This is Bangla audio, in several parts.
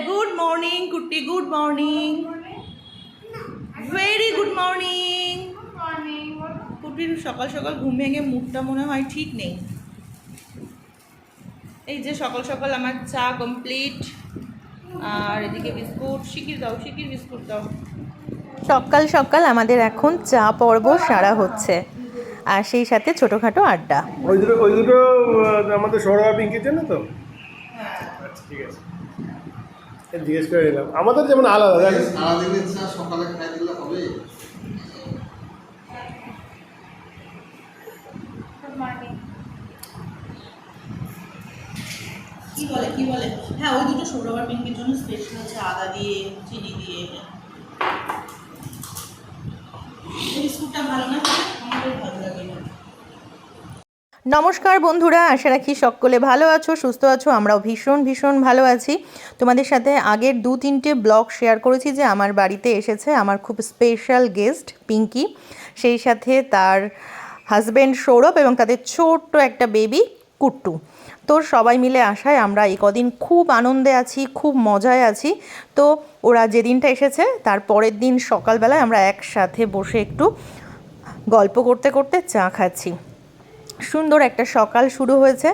Good morning Kutti, good morning, very good morning. কুট্টির সকাল সকাল ঘুম ভেঙে মুখটা মনে হয় ঠিক নেই। এই যে সকাল সকাল আমার চা কমপ্লিট, আর এদিকে বিস্কুট। শিকির দাও, শিকির বিস্কুট দাও। সকাল সকাল আমাদের এখন চা পর্ব সারা হচ্ছে, আর সেই সাথে ছোটোখাটো আড্ডা। ওই দুটো আমাদের সৌরভ পিঙ্কির জন্য তো। আচ্ছা ঠিক আছে, জিজ্ঞেস করে নিলাম। আমাদের যেমন আলাদা জানিস, সারাদিনের চা সকালে খাই দিলে হবে। কি বলে কি বলে? হ্যাঁ, ওই দুটো সৌরভ আর পিঙ্কির জন্য স্পেশাল হচ্ছে, আদা দিয়ে চিনি দিয়ে। বিস্কুটটা ভালো না, আমাদের ভালো লাগে না। নমস্কার বন্ধুরা, আশা রাখি সকলে ভালো আছো, সুস্থ আছো। আমরাও ভীষণ ভীষণ ভালো আছি। তোমাদের সাথে আগের 2-3টে ব্লগ শেয়ার করেছি যে আমার বাড়িতে এসেছে আমার খুব স্পেশাল গেস্ট পিঙ্কি, সেই সাথে তার হাজব্যান্ড সৌরভ এবং তাদের ছোট্ট একটা বেবি কুট্টু। তো সবাই মিলে আসায় আমরা এই কদিন খুব আনন্দে আছি, খুব মজায় আছি। তো ওরা যেদিনটা এসেছে তার পরের দিন সকালবেলায় আমরা একসাথে বসে একটু গল্প করতে করতে চা খাচ্ছি। সুন্দর একটা সকাল শুরু হয়েছে,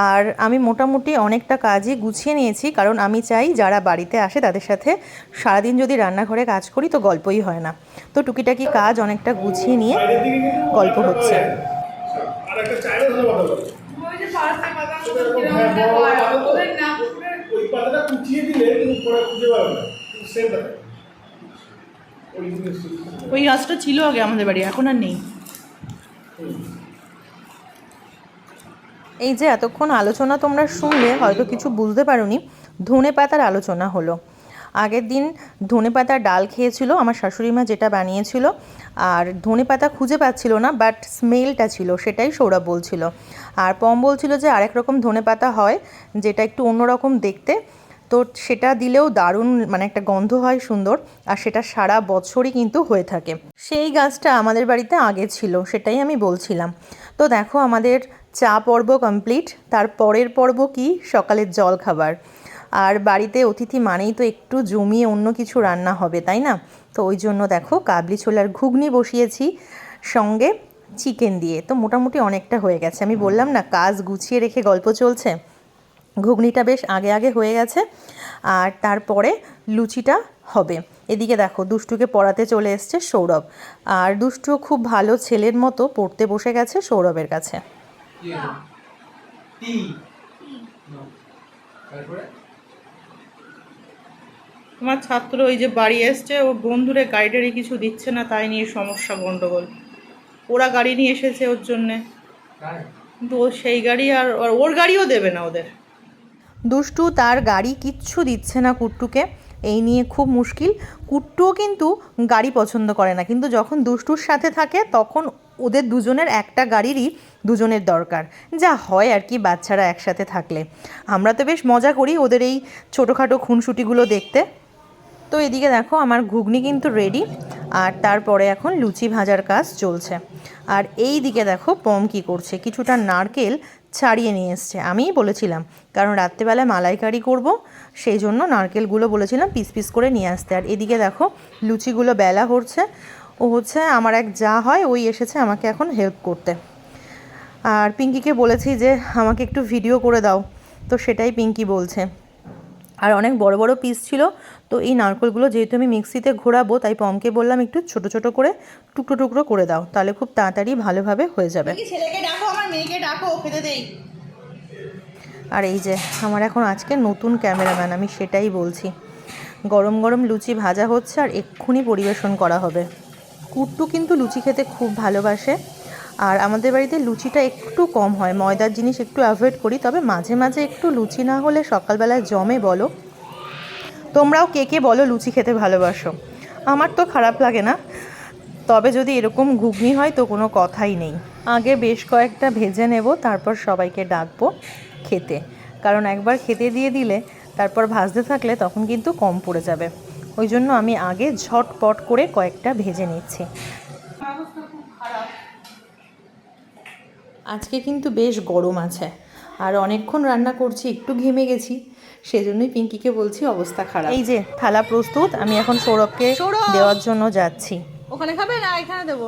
আর আমি মোটামুটি অনেকটা কাজই গুছিয়ে নিয়েছি, কারণ আমি চাই যারা বাড়িতে আসে তাদের সাথে সারাদিন যদি রান্নাঘরে কাজ করি তো গল্পই হয় না। তো টুকিটাকি কাজ অনেকটা গুছিয়ে নিয়ে গল্প হচ্ছে। আর একটা চাইলে ভালো কথা বলে। ওই পাতাটা কুচিয়ে দিলে তুমি পরে খুঁজে পাবে না, সেম পাতা। ওই গাছটা ছিল আগে আমাদের বাড়ি, এখন আর নেই। এই যে এতক্ষণ আলোচনা তোমরা শুনলে হয়তো কিছু বুঝতে পারোনি, ধনে পাতার আলোচনা হলো। আগের দিন ধনে পাতার ডাল খেয়েছিল আমার শাশুড়ি মা, যেটা বানিয়েছিল, আর ধনে পাতা খুঁজে পাচ্ছিল না, বাট স্মেলটা ছিল, সেটাই সৌরভ বলছিল। আর পম বলছিল যে আরেক রকম ধনে পাতা হয় যেটা একটু অন্যরকম দেখতে, তো সেটা দিলেও দারুণ, মানে একটা গন্ধ হয় সুন্দর, আর সেটা সারা বছরই কিন্তু হয়ে থাকে। সেই গাছটা আমাদের বাড়িতে আগে ছিল, সেটাই আমি বলছিলাম। তো দেখো আমাদের চা পর্ব কমপ্লিট, তার পরের পর্ব কি, সকালের জল খাবার। আর বাড়িতে অতিথি মানেই তো একটু জমিয়ে অন্য কিছু রান্না হবে, তাই না? তো ওই জন্য দেখো কাবলি ছোলার ঘুগনি বসিয়েছি সঙ্গে চিকেন দিয়ে। তো মোটামুটি অনেকটা হয়ে গেছে, আমি বললাম না কাজ গুছিয়ে রেখে গল্প চলছে। ঘুগনিটা বেশ আগে আগে হয়ে গেছে, আর তারপরে লুচিটা হবে। এদিকে দেখো দুষ্টুকে পড়াতে চলে এসছে সৌরভ, আর দুষ্টু খুব ভালো ছেলের মতো পড়তে বসে গেছে সৌরভের কাছে। তোমার ছাত্র ওই যে বাড়ি এসছে, ও বন্ধুরে গাইডারি কিছু দিচ্ছে না, তাই নিয়ে সমস্যা, গন্ডগোল। ওরা গাড়ি নিয়ে এসেছে ওর জন্যে, কিন্তু ও সেই গাড়ি আর ওর গাড়িও দেবে না ওদের। দুষ্টু তার গাড়ি কিচ্ছু দিচ্ছে না কুট্টুকে, এই নিয়ে খুব মুশকিল। কুট্টুও কিন্তু গাড়ি পছন্দ করে না, কিন্তু যখন দুষ্টুর সাথে থাকে তখন ওদের দুজনের একটা গাড়িরই দুজনের দরকার, যা হয় আর কি বাচ্চারা একসাথে থাকলে। আমরা তো বেশ মজা করি ওদের এই ছোটোখাটো খুনসুটিগুলো দেখতে। তো এদিকে দেখো আমার ঘুগনি কিন্তু রেডি, আর তারপরে এখন লুচি ভাজার কাজ চলছে। আর এই দিকে দেখো পম কী করছে, কিছুটা নারকেল ছাড়িয়ে নিয়ে এসছে। আমিই বলেছিলাম, কারণ রাত্রেবেলায় মালাইকারি করব, সেই জন্য নারকেলগুলো বলেছিলাম পিস পিস করে নিয়ে আসতে। আর এদিকে দেখো লুচিগুলো বেলা হচ্ছে, ও হচ্ছে আমার এক যা হয়, ওই এসেছে আমাকে এখন হেল্প করতে। আর পিঙ্কিকে বলেছি যে আমাকে একটু ভিডিও করে দাও, তো সেটাই পিঙ্কি বলছে। আর অনেক বড় বড় পিস ছিল, তো এই নারকেলগুলো যেহেতু আমি মিক্সিতে ঘোরাবো, তাই পমকে বললাম একটু ছোট ছোট করে টুকরো টুকরো করে দাও, তাহলে খুব তাড়াতাড়ি ভালোভাবে হয়ে যাবে। ছেলেকে ডাকো, আমার মেয়েকে ডাকো, খেতে দেই। আর এই যে আমার এখন আজকে নতুন ক্যামেরাম্যান, আমি সেটাই বলছি। গরম গরম লুচি ভাজা হচ্ছে আর এক্ষুনি পরিবেশন করা হবে। কুট্টু কিন্তু লুচি খেতে খুব ভালোবাসে, আর আমাদের বাড়িতে লুচিটা একটু কম হয়, ময়দার জিনিস একটু অ্যাভয়েড করি, তবে মাঝে মাঝে একটু লুচি না হলে সকালবেলায় জমে বলো। তোমরাও কে কে বলো লুচি খেতে ভালোবাসো? আমার তো খারাপ লাগে না, তবে যদি এরকম ঘুগনি হয় তো কোনো কথাই নেই। আগে বেশ কয়েকটা ভেজে নেব, তারপর সবাইকে ডাকবো খেতে, কারণ একবার খেতে দিয়ে দিলে তারপর ভাজতে থাকলে তখন কিন্তু কম পড়ে যাবে। ওই জন্য আমি আগে ঝটপট করে কয়েকটা ভেজে নিচ্ছি। আজকে কিন্তু বেশ গরম আছে, আর অনেকক্ষণ রান্না করছি, একটু ঘেমে গেছি, সেজন্যই পিঙ্কিকে বলছি অবস্থা খারাপ। এই যে থালা প্রস্তুত, আমি এখন সৌরভকে দেওয়ার জন্য যাচ্ছি। ওখানে খাবে না এখানে দেবো?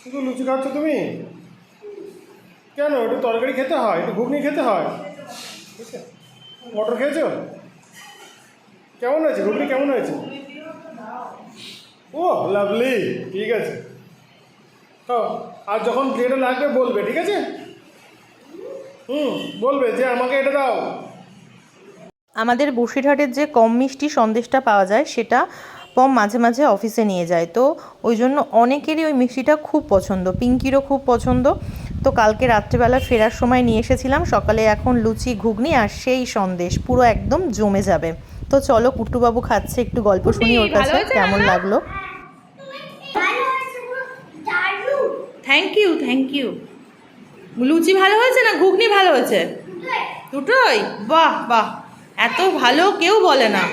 শুধু লুচি খাচ্ছ তুমি? কেন, একটু তরকারি খেতে হয়, একটু ঘুগনি খেতে হয়। ঠিক আছে, মটর খেয়েছো? কেমন হয়েছে ঘুগনি, কেমন হয়েছে? ও লাভলি, ঠিক আছে। তো আর যখন যেটা লাগবে বলবে, ঠিক আছে? বলবে যে আমাকে এটা দাও। আমাদের বসিরহাটের যে কম মিষ্টি সন্দেশটা পাওয়া যায়, সেটা পম মাঝে মাঝে অফিসে নিয়ে যায়, তো ওই জন্য অনেকেরই ওই মিষ্টিটা খুব পছন্দ, পিঙ্কিরও খুব পছন্দ। তো কালকে রাত্রিবেলা ফেরার সময় নিয়ে এসেছিলাম, সকালে এখন লুচি ঘুগনি আর সেই সন্দেশ পুরো একদম জমে যাবে। তো চলো, কুট্টুবাবু খাচ্ছে, একটু গল্প শুনি ওর কাছে কেমন লাগলো। Thank you, thank you. লুচি ভালো হয়েছে না ঘুগনি ভালো হয়েছে? দুটোই? বাহ বাহ, এত ভালো কেউ বলে না।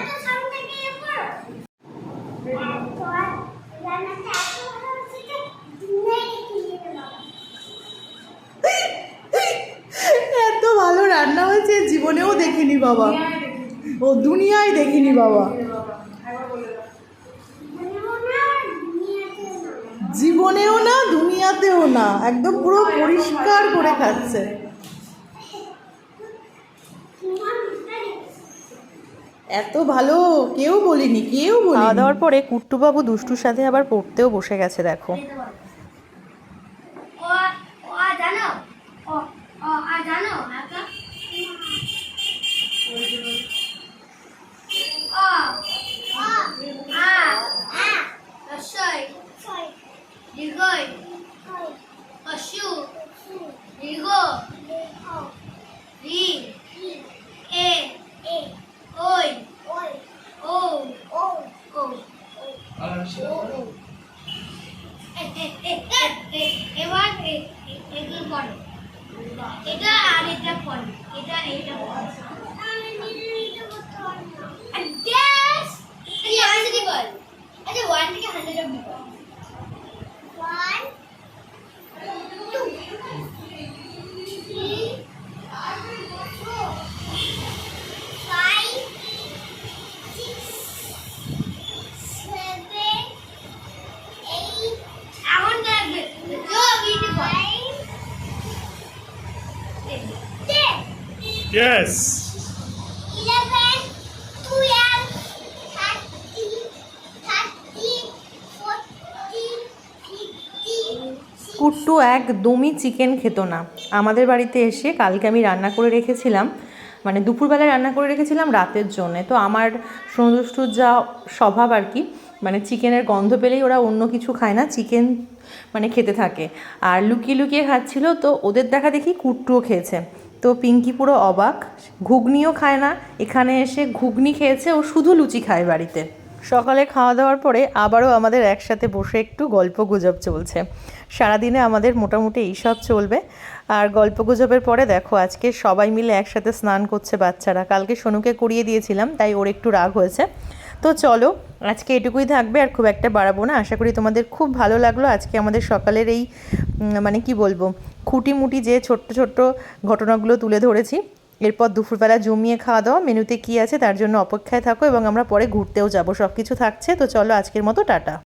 এত ভালো রান্না হয়েছে জীবনেও দেখিনি বাবা, ও দুনিয়ায় দেখিনি বাবা, জীবনেও না দুনিয়াতেও না, একদম পুরো পরিষ্কার করে খাচ্ছে। এত ভালো কেউ বলিনি, কেউ বলিনি। খাওয়া দাওয়ার পরে কুট্টুবাবু দুষ্টুর সাথে আবার পড়তেও বসে গেছে, দেখো। এবার এগুলো পড়ো, এটা আর এটা পড়ো, এটা এইটা পড়ো। আচ্ছা 1 থেকে 100 অবধি পড়ো। 1 2 3 4 5 6 7 8 এখন দেখবে তো ভিডিও পড়ো। ইয়েস। 11 12 13 14 15 কুট্টু একদমই চিকেন খেত না। আমাদের বাড়িতে এসে কালকে আমি রান্না করে রেখেছিলাম, মানে দুপুরবেলায় রান্না করে রেখেছিলাম রাতের জন্যে। তো আমার সোনুদুষ্টুর যা স্বভাব আর কি, মানে চিকেনের গন্ধ পেলেই ওরা অন্য কিছু খায় না, চিকেন মানে খেতে থাকে। আর লুকিয়ে লুকিয়ে খাচ্ছিল, তো ওদের দেখা দেখি কুট্টুও খেয়েছে। তো পিঙ্কি পুরো অবাক, ঘুগনিও খায় না, এখানে এসে ঘুগনি খেয়েছে, ও শুধু লুচি খায় বাড়িতে। সকালে খাওয়া দাওয়ার পরে আবারও আমাদের একসাথে বসে একটু গল্পগুজব চলছে। সারাদিনে আমাদের মোটামুটি এইসব চলবে। আর গল্পগুজবের পরে দেখো আজকে সবাই মিলে একসাথে স্নান করছে বাচ্চারা। কালকে সোনুকে করিয়ে দিয়েছিলাম, তাই ওর একটু রাগ হয়েছে। তো চলো, আজকে এটুকুই থাকবে, আর খুব একটা বাড়াবো না। আশা করি তোমাদের খুব ভালো লাগলো আজকে আমাদের সকালের এই মানে কি বলবো, খুঁটিমুটি যে ছোট্ট ছোট্ট ঘটনাগুলো তুলে ধরেছি। এরপর দুপুরবেলা জমিয়ে খাওয়া দাওয়া, মেনুতে কী আছে তার জন্য অপেক্ষায় থাকো, এবং আমরা পরে ঘুরতেও যাব, সব কিছু থাকছে। তো চলো আজকের মতো টাটা।